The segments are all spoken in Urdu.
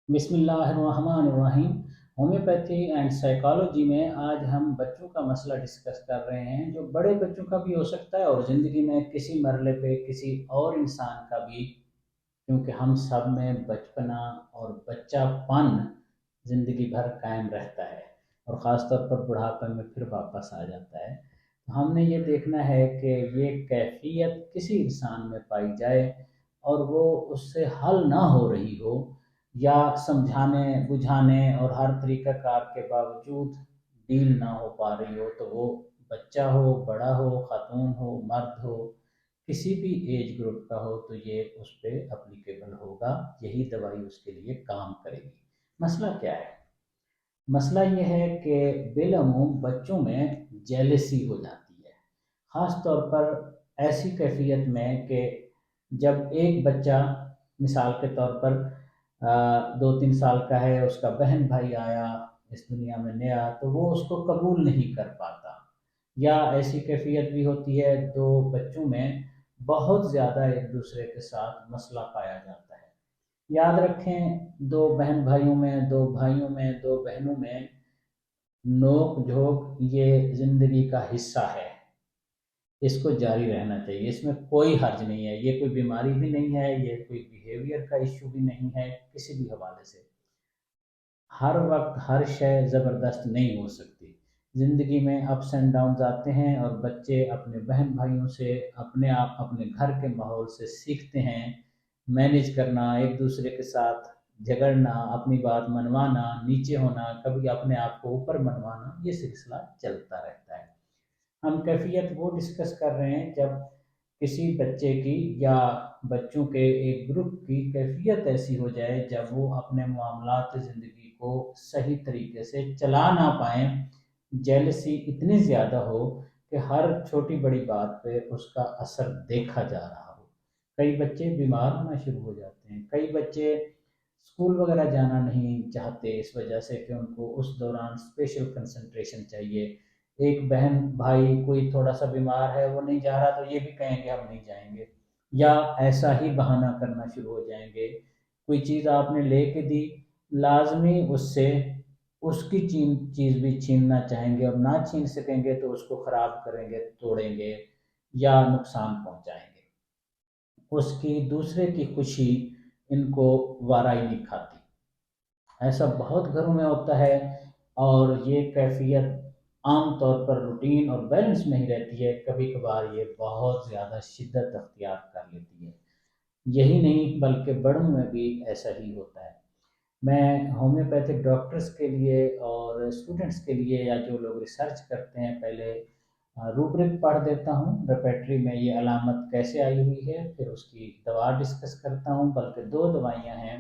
بسم اللہ الرحمن الرحیم۔ ہومیوپیتھی اینڈ سائیکالوجی میں آج ہم بچوں کا مسئلہ ڈسکس کر رہے ہیں جو بڑے بچوں کا بھی ہو سکتا ہے اور زندگی میں کسی مرحلے پہ کسی اور انسان کا بھی، کیونکہ ہم سب میں بچپنا اور بچہ پن زندگی بھر قائم رہتا ہے اور خاص طور پر بڑھاپے میں پھر واپس آ جاتا ہے۔ تو ہم نے یہ دیکھنا ہے کہ یہ کیفیت کسی انسان میں پائی جائے اور وہ اس سے حل نہ ہو رہی ہو، یا سمجھانے بجھانے اور ہر طریقہ کار کے باوجود ڈیل نہ ہو پا رہی ہو، تو وہ بچہ ہو، بڑا ہو، خاتون ہو، مرد ہو، کسی بھی ایج گروپ کا ہو، تو یہ اس پہ اپلیکیبل ہوگا، یہی دوائی اس کے لیے کام کرے گی۔ مسئلہ کیا ہے؟ مسئلہ یہ ہے کہ بالعموم بچوں میں جیلسی ہو جاتی ہے، خاص طور پر ایسی کیفیت میں کہ جب ایک بچہ مثال کے طور پر 2-3 سال کا ہے، اس کا بہن بھائی آیا اس دنیا میں نیا، تو وہ اس کو قبول نہیں کر پاتا، یا ایسی کیفیت بھی ہوتی ہے دو بچوں میں بہت زیادہ ایک دوسرے کے ساتھ مسئلہ پایا جاتا ہے۔ یاد رکھیں، دو بہن بھائیوں میں، دو بھائیوں میں، دو بہنوں میں نوک جھوک یہ زندگی کا حصہ ہے، اس کو جاری رہنا چاہیے، اس میں کوئی حرج نہیں ہے، یہ کوئی بیماری بھی نہیں ہے، یہ کوئی بیہیویئر کا ایشو بھی نہیں ہے کسی بھی حوالے سے۔ ہر وقت ہر شے زبردست نہیں ہو سکتی، زندگی میں اپس اینڈ ڈاؤنز آتے ہیں اور بچے اپنے بہن بھائیوں سے، اپنے آپ اپنے گھر کے ماحول سے سیکھتے ہیں مینیج کرنا، ایک دوسرے کے ساتھ جھگڑنا، اپنی بات منوانا، نیچے ہونا، کبھی اپنے آپ کو اوپر منوانا، یہ سلسلہ چلتا رہتا ہے۔ ہم کیفیت وہ ڈسکس کر رہے ہیں جب کسی بچے کی یا بچوں کے ایک گروپ کی کیفیت ایسی ہو جائے جب وہ اپنے معاملات زندگی کو صحیح طریقے سے چلا نہ پائیں، جیلسی اتنی زیادہ ہو کہ ہر چھوٹی بڑی بات پہ اس کا اثر دیکھا جا رہا ہو۔ کئی بچے بیمار ہونا شروع ہو جاتے ہیں، کئی بچے اسکول وغیرہ جانا نہیں چاہتے اس وجہ سے کہ ان کو اس دوران اسپیشل کنسنٹریشن چاہیے۔ ایک بہن بھائی کوئی تھوڑا سا بیمار ہے، وہ نہیں جا رہا، تو یہ بھی کہیں گے ہم نہیں جائیں گے، یا ایسا ہی بہانہ کرنا شروع ہو جائیں گے۔ کوئی چیز آپ نے لے کے دی، لازمی اس سے اس کی چیز بھی چھیننا چاہیں گے، اور نہ چھین سکیں گے تو اس کو خراب کریں گے، توڑیں گے یا نقصان پہنچائیں گے۔ اس کی دوسرے کی خوشی ان کو وارا ہی نہیں کھاتی۔ ایسا بہت گھروں میں ہوتا ہے، اور یہ کیفیت عام طور پر روٹین اور بیلنس میں ہی رہتی ہے، کبھی کبھار یہ بہت زیادہ شدت اختیار کر لیتی ہے۔ یہی نہیں بلکہ بڑوں میں بھی ایسا ہی ہوتا ہے۔ میں ہومیوپیتھک ڈاکٹرز کے لیے اور اسٹوڈنٹس کے لیے، یا جو لوگ ریسرچ کرتے ہیں، پہلے روبرک پڑھ دیتا ہوں، ریپیٹری میں یہ علامت کیسے آئی ہوئی ہے، پھر اس کی دوا ڈسکس کرتا ہوں، بلکہ 2 دوائیاں ہیں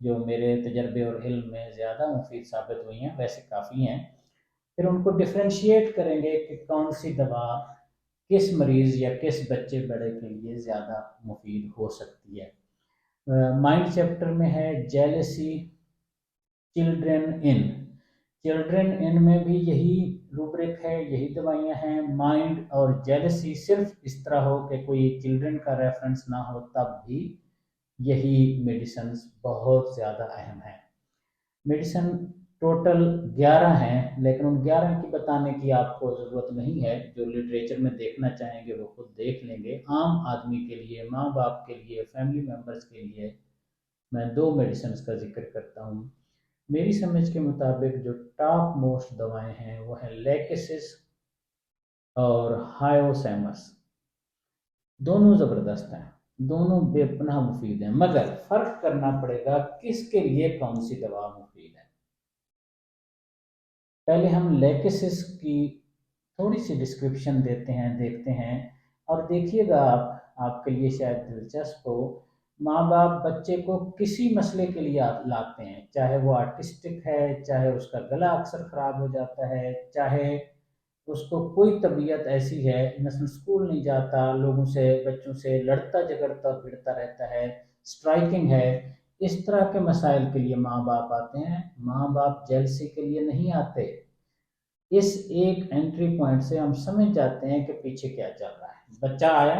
جو میرے تجربے اور علم میں زیادہ مفید ثابت ہوئی ہیں، ویسے کافی ہیں۔ پھر ان کو ڈفرینشیٹ کریں گے کہ کون سی دوا کس مریض یا کس بچے بڑے کے لیے زیادہ مفید ہو سکتی ہے۔ مائنڈ چیپٹر میں ہے jealousy children in, children in میں بھی یہی روبرک ہے، یہی دوائیاں ہیں۔ مائنڈ اور جیلسی صرف اس طرح ہو کہ کوئی چلڈرن کا ریفرنس نہ ہو، تب بھی یہی میڈیسنز بہت زیادہ اہم ہیں۔ میڈیسن ٹوٹل 11 ہیں، لیکن ان 11 کی بتانے کی آپ کو ضرورت نہیں ہے، جو لٹریچر میں دیکھنا چاہیں گے وہ خود دیکھ لیں گے۔ عام آدمی کے لیے، ماں باپ کے لیے، فیملی ممبرس کے لیے میں 2 میڈیسنز کا ذکر کرتا ہوں۔ میری سمجھ کے مطابق جو ٹاپ موسٹ دوائیں ہیں وہ ہیں لیکسس اور ہائیوسیمس۔ دونوں زبردست ہیں، دونوں بے پناہ مفید ہیں، مگر فرق کرنا پڑے گا کس کے لیے کون سی دوا مفید ہے۔ پہلے ہم لیکسس کی تھوڑی سی ڈسکرپشن دیتے ہیں، دیکھتے ہیں، اور دیکھیے گا آپ کے لیے شاید دلچسپ ہو۔ ماں باپ بچے کو کسی مسئلے کے لیے لاتے ہیں، چاہے وہ آرٹسٹک ہے، چاہے اس کا گلا اکثر خراب ہو جاتا ہے، چاہے اس کو کوئی طبیعت ایسی ہے، مثلا اسکول نہیں جاتا، لوگوں سے، بچوں سے لڑتا جھگڑتا پھرتا رہتا ہے، اسٹرائکنگ ہے، اس طرح کے مسائل کے لیے ماں باپ آتے ہیں۔ ماں باپ جیلسی کے لیے نہیں آتے۔ اس ایک انٹری پوائنٹ سے ہم سمجھ جاتے ہیں کہ پیچھے کیا چل رہا ہے۔ بچہ آیا،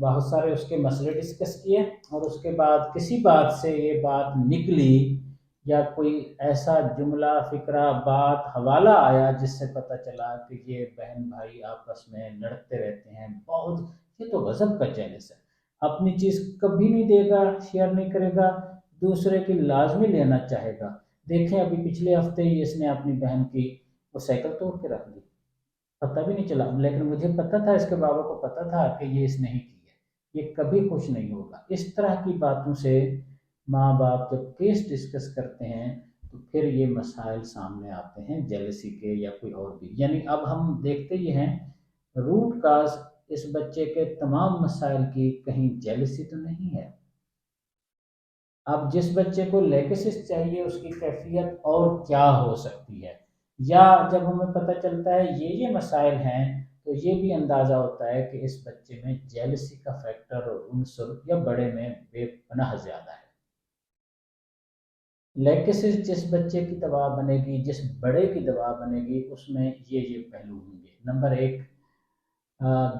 بہت سارے اس کے مسئلے ڈسکس کیے، اور اس کے بعد کسی بات سے یہ بات نکلی، یا کوئی ایسا جملہ، فکرہ، بات، حوالہ آیا جس سے پتہ چلا کہ یہ بہن بھائی آپس میں لڑتے رہتے ہیں بہت، یہ تو غضب کا چیلنج ہے۔ اپنی چیز کبھی نہیں دے گا، شیئر نہیں کرے گا، دوسرے کی لازمی لینا چاہے گا۔ دیکھیں ابھی پچھلے ہفتے ہی اس نے اپنی بہن کی وہ سائیکل توڑ کے رکھ دی، پتہ بھی نہیں چلا، لیکن مجھے پتہ تھا، اس کے بابا کو پتہ تھا کہ یہ اس نے ہی کی ہے، یہ کبھی خوش نہیں ہوگا۔ اس طرح کی باتوں سے ماں باپ جب کیس ڈسکس کرتے ہیں تو پھر یہ مسائل سامنے آتے ہیں جیلسی کے یا کوئی اور بھی، یعنی اب ہم دیکھتے یہ ہیں روٹ کاز اس بچے کے تمام مسائل کی کہیں جیلسی تو نہیں ہے۔ اب جس بچے کو لیگسس چاہیے اس کی کیفیت اور کیا ہو سکتی ہے، یا جب ہمیں پتہ چلتا ہے یہ مسائل ہیں تو یہ بھی اندازہ ہوتا ہے کہ اس بچے میں جیلسی کا فیکٹر اور عنصر یا بڑے میں بے پناہ زیادہ ہے۔ لیگسس جس بچے کی دوا بنے گی، جس بڑے کی دوا بنے گی، اس میں یہ پہلو ہوں گے۔ نمبر ایک،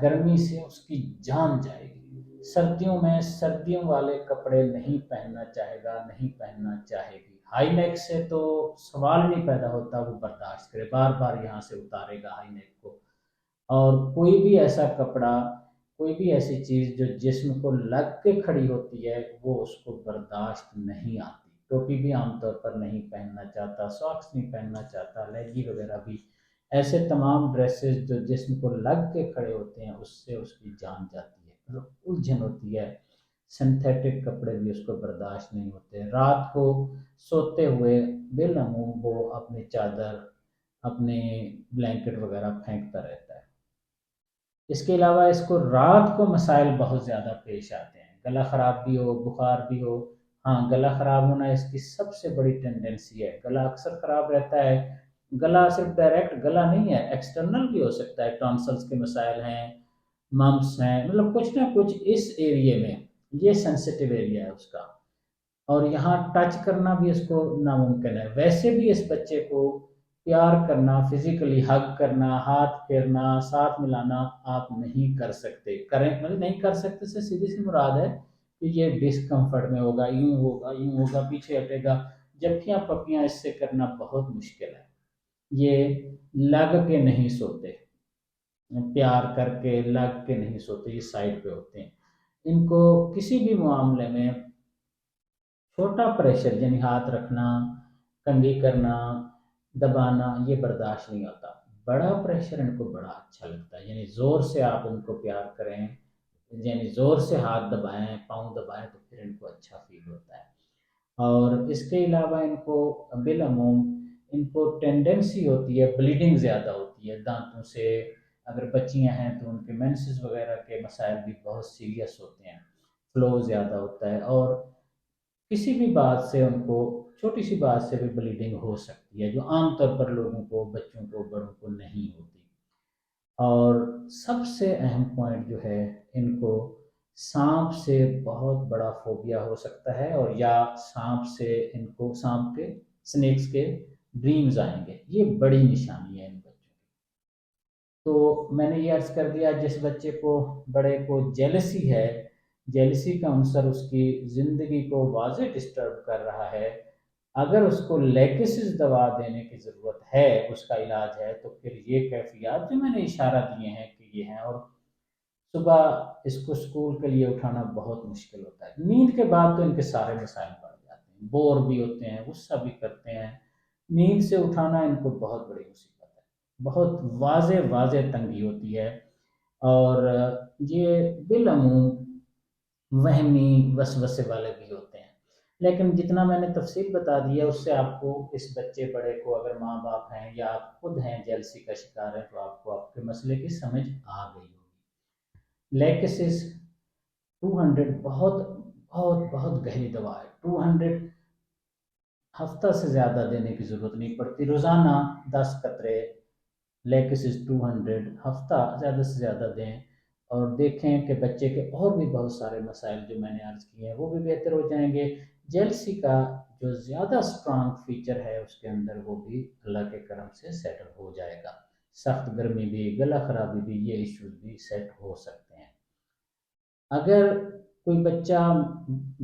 گرمی سے اس کی جان جائے گی، سردیوں میں سردیوں والے کپڑے نہیں پہننا چاہے گا، نہیں پہننا چاہے گی۔ ہائی نیک سے تو سوال نہیں پیدا ہوتا، وہ برداشت کرے، بار بار یہاں سے اتارے گا ہائی نیک کو۔ اور کوئی بھی ایسا کپڑا، کوئی بھی ایسی چیز جو جسم کو لگ کے کھڑی ہوتی ہے وہ اس کو برداشت نہیں آتی۔ ٹوپی بھی عام طور پر نہیں پہننا چاہتا، ساکس نہیں پہننا چاہتا، لیگی وغیرہ بھی، ایسے تمام ڈریسز جو جسم کو لگ کے کھڑے ہوتے ہیں اس سے اس کی جان جاتی ہے، مطلب الجھن ہوتی ہے۔ سنتھیٹک کپڑے بھی اس کو برداشت نہیں ہوتے۔ رات کو سوتے ہوئے بالعموم وہ اپنی چادر، اپنے بلینکٹ وغیرہ پھینکتا رہتا ہے۔ اس کے علاوہ اس کو رات کو مسائل بہت زیادہ پیش آتے ہیں، گلا خراب بھی ہو، بخار بھی ہو۔ ہاں، گلا خراب ہونا اس کی سب سے بڑی ٹینڈنسی ہے، گلا اکثر خراب رہتا ہے۔ گلا صرف ڈائریکٹ گلا نہیں ہے، ایکسٹرنل بھی ہو سکتا ہے، ٹانسلز کے مسائل ہیں، ممپس ہیں، مطلب کچھ نہ کچھ اس ایریے میں، یہ سینسٹیو ایریا ہے اس کا، اور یہاں ٹچ کرنا بھی اس کو ناممکن ہے۔ ویسے بھی اس بچے کو پیار کرنا، فزیکلی ہگ کرنا، ہاتھ پھیرنا، ساتھ ملانا آپ نہیں کر سکتے، کریں مطلب نہیں کر سکتے سے سیدھی سی مراد ہے کہ یہ ڈسکمفرٹ میں ہوگا، یوں ہوگا، یوں ہوگا، پیچھے ہٹے گا، جبکیاں پپیاں اس سے کرنا بہت مشکل ہے۔ یہ لگ کے نہیں سوتے، پیار کر کے لگ کے نہیں سوتے، یہ سائڈ پہ ہوتے ہیں۔ ان کو کسی بھی معاملے میں چھوٹا پریشر، یعنی ہاتھ رکھنا، کنگھی کرنا، دبانا، یہ برداشت نہیں ہوتا۔ بڑا پریشر ان کو بڑا اچھا لگتا ہے، یعنی زور سے آپ ان کو پیار کریں، یعنی زور سے ہاتھ دبائیں، پاؤں دبائیں تو پھر ان کو اچھا فیل ہوتا ہے۔ اور اس کے علاوہ ان کو بالعموم ان کو ٹینڈنسی ہوتی ہے، بلیڈنگ زیادہ ہوتی ہے دانتوں سے، اگر بچیاں ہیں تو ان کے مینسز وغیرہ کے مسائل بھی بہت سیریس ہوتے ہیں، فلو زیادہ ہوتا ہے، اور کسی بھی بات سے ان کو، چھوٹی سی بات سے بھی بلیڈنگ ہو سکتی ہے جو عام طور پر لوگوں کو، بچوں کو، بڑوں کو نہیں ہوتی۔ اور سب سے اہم پوائنٹ جو ہے، ان کو سانپ سے بہت بڑا فوبیا ہو سکتا ہے، اور یا سانپ سے ان کو سانپ کے، سنیکس کے ڈریمز آئیں گے، یہ بڑی نشانی ہے ان بچوں کی۔ تو میں نے یہ عرض کر دیا، جس بچے کو، بڑے کو جیلسی ہے، جیلسی کا عنصر اس کی زندگی کو واضح ڈسٹرب کر رہا ہے، اگر اس کو لیکسس دوا دینے کی ضرورت ہے، اس کا علاج ہے، تو پھر یہ کیفیات جو میں نے اشارہ دیے ہیں کہ یہ ہیں، اور صبح اس کو اسکول کے لیے اٹھانا بہت مشکل ہوتا ہے، نیند کے بعد تو ان کے سارے مسائل بڑھ جاتے ہیں، بور بھی ہوتے ہیں، غصہ بھی کرتے ہیں، نیند سے اٹھانا ان کو بہت بڑی مصیبت ہے، بہت واضح واضح تنگی ہوتی ہے، اور یہ بالعموم وہمی وسوسے والے بھی ہوتے ہیں۔ لیکن جتنا میں نے تفصیل بتا دی ہے اس سے آپ کو، اس بچے بڑے کو، اگر ماں باپ ہیں یا آپ خود ہیں جیلسی کا شکار ہیں، تو آپ کو آپ کے مسئلے کی سمجھ آ گئی ہوگی۔ لیکسس 200 بہت بہت بہت گہری دوا ہے، 200 ہفتہ سے زیادہ دینے کی ضرورت نہیں پڑتی، روزانہ 10 قطرے لیکسس 200 ہفتہ زیادہ سے زیادہ دیں، اور دیکھیں کہ بچے کے اور بھی بہت سارے مسائل جو میں نے عرض کیے ہیں وہ بھی بہتر ہو جائیں گے۔ جیلسی کا جو زیادہ سٹرانگ فیچر ہے اس کے اندر، وہ بھی اللہ کے کرم سے سیٹل ہو جائے گا۔ سخت گرمی بھی، گلا خرابی بھی، یہ ایشوز بھی سیٹ ہو سکتے ہیں۔ اگر کوئی بچہ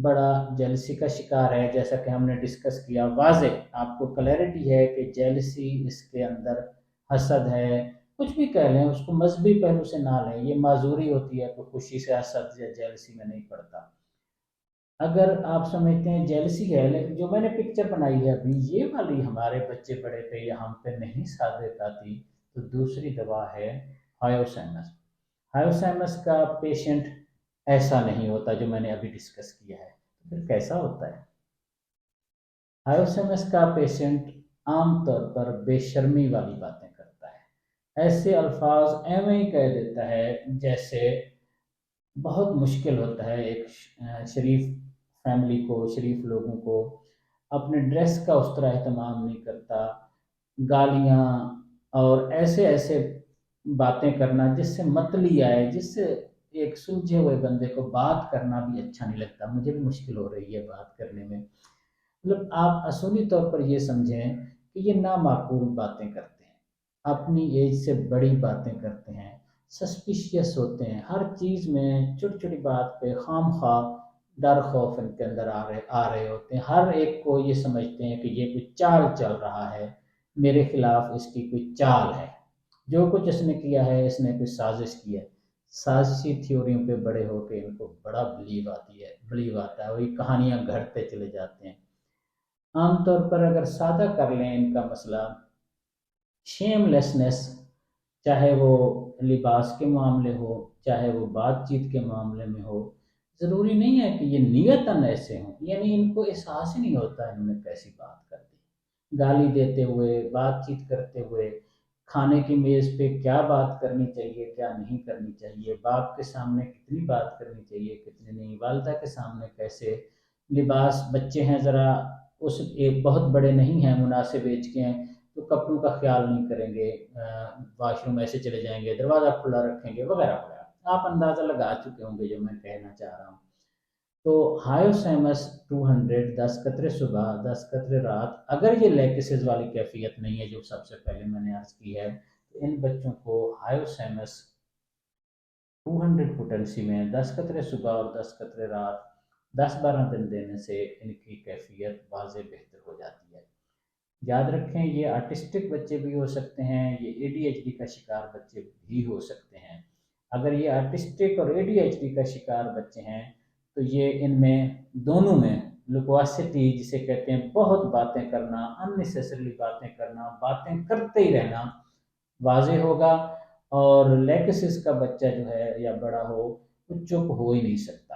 بڑا جیلسی کا شکار ہے، جیسا کہ ہم نے ڈسکس کیا، واضح آپ کو کلیئرٹی ہے کہ جیلسی اس کے اندر حسد ہے، کچھ بھی کہہ لیں، اس کو مذہبی پہلو سے نہ لیں، یہ معذوری ہوتی ہے، کوئی خوشی سے حسد یا جیلسی میں نہیں پڑتا۔ اگر آپ سمجھتے ہیں جیلسی ہے، لیکن جو میں نے پکچر بنائی ہے ابھی، یہ والی ہمارے بچے بڑے پہ یا ہم پہ نہیں صادق آتی، تو دوسری دوا ہے ہائیوسائمس۔ ہائیوسائمس کا پیشنٹ ایسا نہیں ہوتا جو میں نے ابھی ڈسکس کیا ہے، تو پھر کیسا ہوتا ہے؟ ہائیوسائمس کا پیشنٹ عام طور پر بے شرمی والی باتیں کرتا ہے، ایسے الفاظ ایویں ہی کہہ دیتا ہے جیسے بہت مشکل ہوتا ہے ایک شریف فیملی کو، شریف لوگوں کو، اپنے ڈریس کا اس طرح اہتمام نہیں کرتا، گالیاں اور ایسے ایسے باتیں کرنا جس سے متلی آئے، جس سے ایک سلجھے ہوئے بندے کو بات کرنا بھی اچھا نہیں لگتا، مجھے بھی مشکل ہو رہی ہے بات کرنے میں۔ مطلب آپ اصولی طور پر یہ سمجھیں کہ یہ نامعقول باتیں کرتے ہیں، اپنی ایج سے بڑی باتیں کرتے ہیں، سسپیشیس ہوتے ہیں، ہر چیز میں چھوٹی چھوٹی بات پہ خام خواہ ڈر خوف ان کے اندر آ رہے ہوتے ہیں، ہر ایک کو یہ سمجھتے ہیں کہ یہ کوئی چال چل رہا ہے میرے خلاف، اس کی کوئی چال ہے، جو کچھ اس نے کیا ہے اس نے کوئی سازش کی ہے۔ سازشی تھیوریوں پہ بڑے ہو کے ان کو بڑا بلیو آتا ہے، وہی کہانیاں گھڑتے چلے جاتے ہیں۔ عام طور پر اگر سادہ کر لیں ان کا مسئلہ، شیم لیسنس، چاہے وہ لباس کے معاملے ہو، چاہے وہ بات چیت کے معاملے میں ہو، ضروری نہیں ہے کہ یہ نیتاً ایسے ہوں، یعنی ان کو احساس ہی نہیں ہوتا انہوں نے کیسی بات کر دی، گالی دیتے ہوئے، بات چیت کرتے ہوئے، کھانے کی میز پہ کیا بات کرنی چاہیے کیا نہیں کرنی چاہیے، باپ کے سامنے کتنی بات کرنی چاہیے کتنی نہیں، والدہ کے سامنے کیسے، لباس، بچے ہیں ذرا اس ایک بہت بڑے نہیں ہیں، مناسب ایج کے ہیں تو کپڑوں کا خیال نہیں کریں گے، واش روم ایسے چلے جائیں گے، دروازہ کھلا رکھیں گے، وغیرہ وغیرہ، آپ اندازہ لگا چکے ہوں گے جو میں کہنا چاہ رہا ہوں۔ تو ہائیوسیمس 200، 10 قطرے صبح 10 قطرے رات، اگر یہ لیکسز والی کیفیت نہیں ہے جو سب سے پہلے میں نے عرض کی ہے، تو ان بچوں کو ہائیوسیمس 200 پوٹنسی میں 10 قطرے صبح اور 10 قطرے رات 10-12 دن دینے سے ان کی کیفیت واضح بہتر ہو جاتی ہے۔ یاد رکھیں یہ آرٹسٹک بچے بھی ہو سکتے ہیں، یہ اے ڈی ایچ ڈی کا شکار بچے بھی ہو سکتے ہیں۔ اگر یہ آرٹسٹک اور اے ڈی ایچ ڈی کا شکار بچے ہیں تو یہ ان میں دونوں میں لوکواسٹی جسے کہتے ہیں، بہت باتیں کرنا، اننیسیسری باتیں کرنا، باتیں کرتے ہی رہنا واضح ہوگا، اور لیکسس کا بچہ جو ہے یا بڑا ہو وہ چپ ہو ہی نہیں سکتا،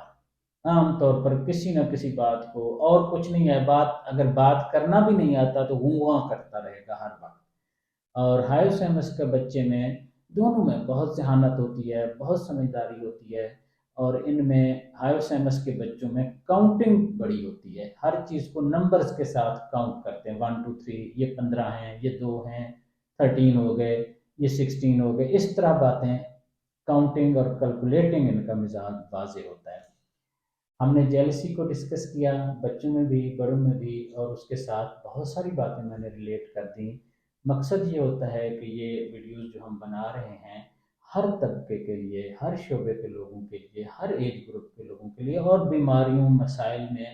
عام طور پر کسی نہ کسی بات کو، اور کچھ نہیں ہے، اگر بات کرنا بھی نہیں آتا تو ہوں ہاں کرتا رہے گا ہر وقت۔ اور ہائیوسیمس کے بچے میں دونوں میں بہت ذہانت ہوتی ہے، بہت سمجھداری ہوتی ہے، اور ان میں ہائیوسیمس کے بچوں میں کاؤنٹنگ بڑی ہوتی ہے، ہر چیز کو نمبرز کے ساتھ کاؤنٹ کرتے ہیں، 1 2 3، یہ 15 ہیں، یہ 2 ہیں، 13 ہو گئے، یہ 16 ہو گئے، اس طرح باتیں، کاؤنٹنگ اور کیلکولیٹنگ ان کا مزاج واضح ہوتا ہے۔ ہم نے جیلسی کو ڈسکس کیا، بچوں میں بھی بڑوں میں بھی، اور اس کے ساتھ بہت ساری باتیں میں نے ریلیٹ کر دیں۔ مقصد یہ ہوتا ہے کہ یہ ویڈیوز جو ہم بنا رہے ہیں ہر طبقے کے لیے، ہر شعبے کے لوگوں کے لیے، ہر ایج گروپ کے لوگوں کے لیے، اور بیماریوں مسائل میں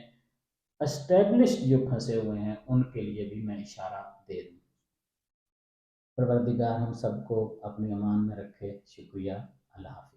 اسٹیبلشڈ جو پھنسے ہوئے ہیں ان کے لیے بھی میں اشارہ دے دوں۔ پروردگار ہم سب کو اپنی امان میں رکھے۔ شکریہ۔ اللہ حافظ۔